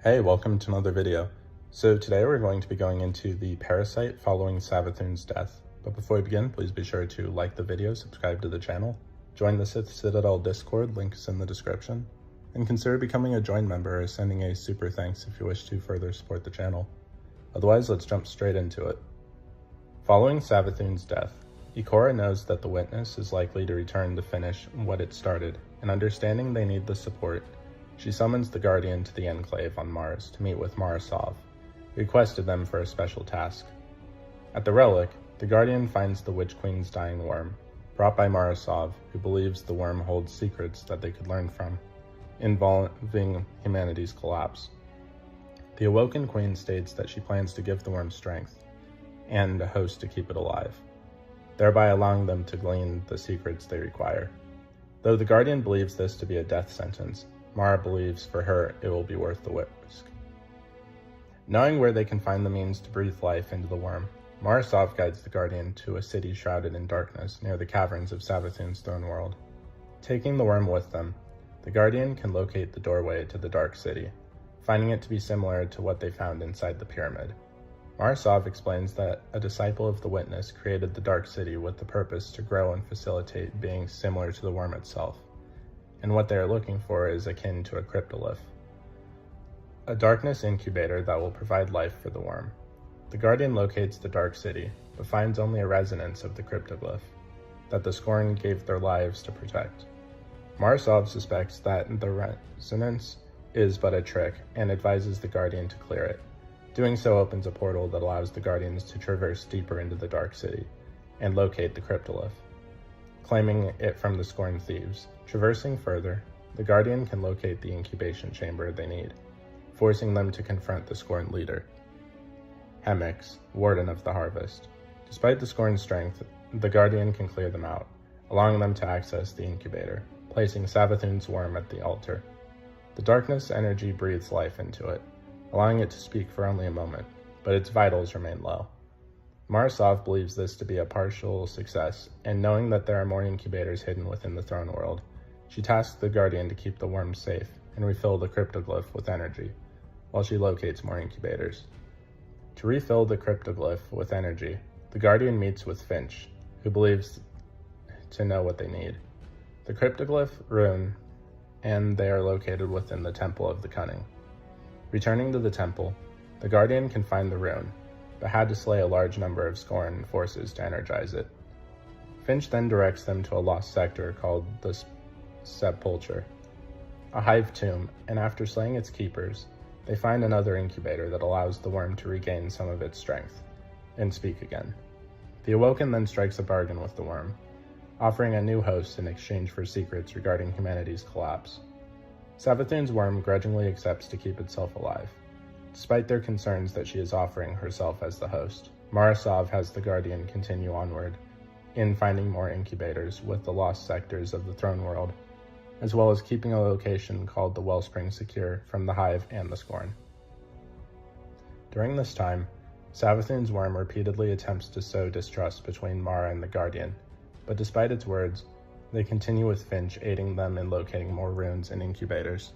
Hey, welcome to another video. So today we're going to be going into the Parasite following SAVATHUN'S death. But before we begin, please be sure to like the video, subscribe to the channel, join the Sith Citadel Discord, link is in the description, and consider becoming a join member or sending a super thanks if you wish to further support the channel. Otherwise, let's jump straight into it. Following SAVATHUN'S death, Ikora knows that the Witness is likely to return to finish what it started, and understanding they need the support, she summons the Guardian to the Enclave on Mars to meet with Marasov, who requested them for a special task. At the relic, the Guardian finds the Witch Queen's dying worm, brought by Marasov, who believes the worm holds secrets that they could learn from, involving humanity's collapse. The Awoken Queen states that she plans to give the worm strength, and a host to keep it alive, thereby allowing them to glean the secrets they require. Though the Guardian believes this to be a death sentence, Mara believes for her it will be worth the risk. Knowing where they can find the means to breathe life into the worm, Marasov guides the Guardian to a city shrouded in darkness near the caverns of SAVATHUN'S throne world. Taking the worm with them, the Guardian can locate the doorway to the Dark City, finding it to be similar to what they found inside the pyramid. Marasov explains that a disciple of the Witness created the Dark City with the purpose to grow and facilitate beings similar to the worm itself, and what they are looking for is akin to a cryptolith, a darkness incubator that will provide life for the worm. The Guardian locates the Dark City, but finds only a resonance of the cryptoglyph that the Scorn gave their lives to protect. Marasov suspects that the resonance is but a trick and advises the Guardian to clear it. Doing so opens a portal that allows the Guardians to traverse deeper into the Dark City and locate the cryptoglyph, claiming it from the Scorn thieves. Traversing further, the Guardian can locate the incubation chamber they need, forcing them to confront the Scorn leader, Hemix, Warden of the Harvest. Despite the Scorn's strength, the Guardian can clear them out, allowing them to access the incubator, placing SAVATHUN'S worm at the altar. The darkness energy breathes life into it, allowing it to speak for only a moment, but its vitals remain low. Marasov believes this to be a partial success, and knowing that there are more incubators hidden within the throne world, she tasks the Guardian to keep the worm safe and refill the cryptoglyph with energy, while she locates more incubators. To refill the cryptoglyph with energy, the Guardian meets with Finch, who believes to know what they need: the cryptoglyph rune, and they are located within the Temple of the Cunning. Returning to the temple, the Guardian can find the rune, but had to slay a large number of Scorn forces to energize it. Finch then directs them to a lost sector called the Sepulchre, a hive tomb, and after slaying its keepers, they find another incubator that allows the worm to regain some of its strength and speak again. The Awoken then strikes a bargain with the worm, offering a new host in exchange for secrets regarding humanity's collapse. SAVATHUN'S worm grudgingly accepts to keep itself alive. Despite their concerns that she is offering herself as the host, Marasov has the Guardian continue onward in finding more incubators with the lost sectors of the throne world, as well as keeping a location called the Wellspring secure from the Hive and the Scorn. During this time, SAVATHUN'S worm repeatedly attempts to sow distrust between Mara and the Guardian, but despite its words, they continue with Finch aiding them in locating more runes and incubators.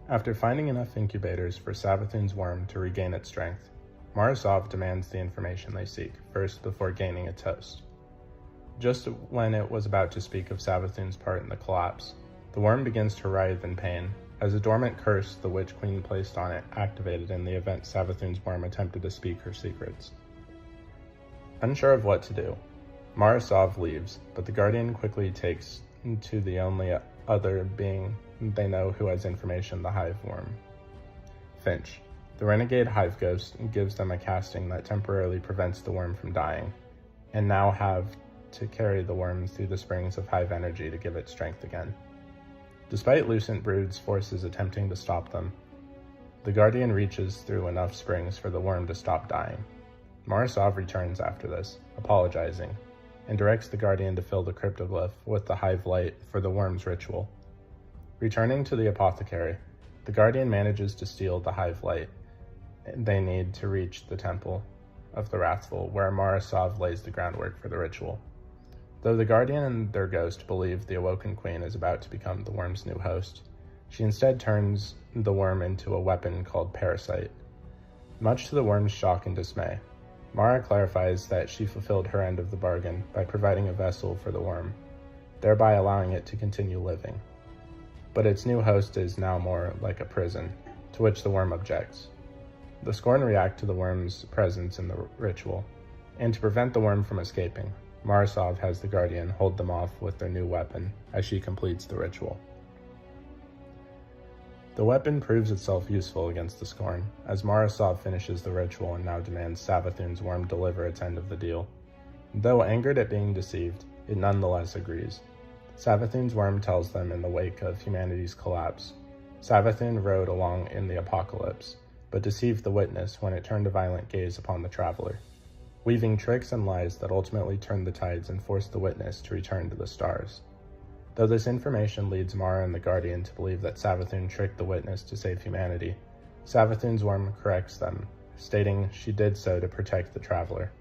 After finding enough incubators for SAVATHUN'S worm to regain its strength, Marasov demands the information they seek first before gaining a toast. Just when it was about to speak of SAVATHUN'S part in the collapse, the worm begins to writhe in pain, as a dormant curse the Witch Queen placed on it activated in the event SAVATHUN'S worm attempted to speak her secrets. Unsure of what to do, Marasov leaves, but the Guardian quickly takes to the only other being they know who has information: the Hive worm, Finch. The renegade Hive ghost gives them a casting that temporarily prevents the worm from dying, and now have to carry the worm through the springs of Hive energy to give it strength again. Despite Lucent Brood's forces attempting to stop them, the Guardian reaches through enough springs for the worm to stop dying. Marasov returns after this, apologizing, and directs the Guardian to fill the cryptoglyph with the Hive light for the worm's ritual. Returning to the apothecary, the Guardian manages to steal the Hive light they need to reach the Temple of the Wrathful, where Marasov lays the groundwork for the ritual. Though the Guardian and their ghost believe the Awoken Queen is about to become the worm's new host, She instead turns the worm into a weapon called Parasite. Much to the worm's shock and dismay, Mara clarifies that she fulfilled her end of the bargain by providing a vessel for the worm, thereby allowing it to continue living. But its new host is now more like a prison, to which the worm objects. The Scorn react to the worm's presence in the ritual, and to prevent the worm from escaping, Marasov has the Guardian hold them off with their new weapon as she completes the ritual. The weapon proves itself useful against the Scorn, as Marasov finishes the ritual and now demands SAVATHUN'S worm deliver its end of the deal. Though angered at being deceived, it nonetheless agrees. SAVATHUN'S worm tells them in the wake of humanity's collapse. SAVATHUN rode along in the apocalypse, but deceived the witness when it turned a violent gaze upon the traveler, weaving tricks and lies that ultimately turned the tides and forced the witness to return to the stars. Though this information leads Mara and the Guardian to believe that SAVATHUN tricked the witness to save humanity, SAVATHUN'S worm corrects them, stating she did so to protect the traveler.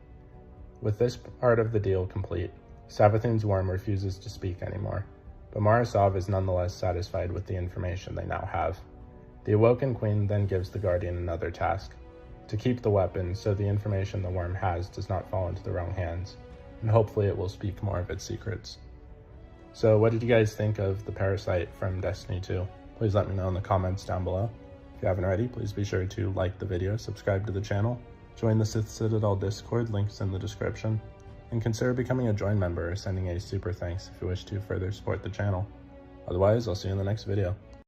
With this part of the deal complete, SAVATHUN'S worm refuses to speak anymore, but Marasov is nonetheless satisfied with the information they now have. The Awoken Queen then gives the Guardian another task, to keep the weapon so the information the worm has does not fall into the wrong hands, and hopefully it will speak more of its secrets. So what did you guys think of the Parasite from Destiny 2? Please let me know in the comments down below. If you haven't already, please be sure to like the video, subscribe to the channel, join the Sith Citadel Discord, links in the description, and consider becoming a join member or sending a super thanks if you wish to further support the channel. Otherwise, I'll see you in the next video.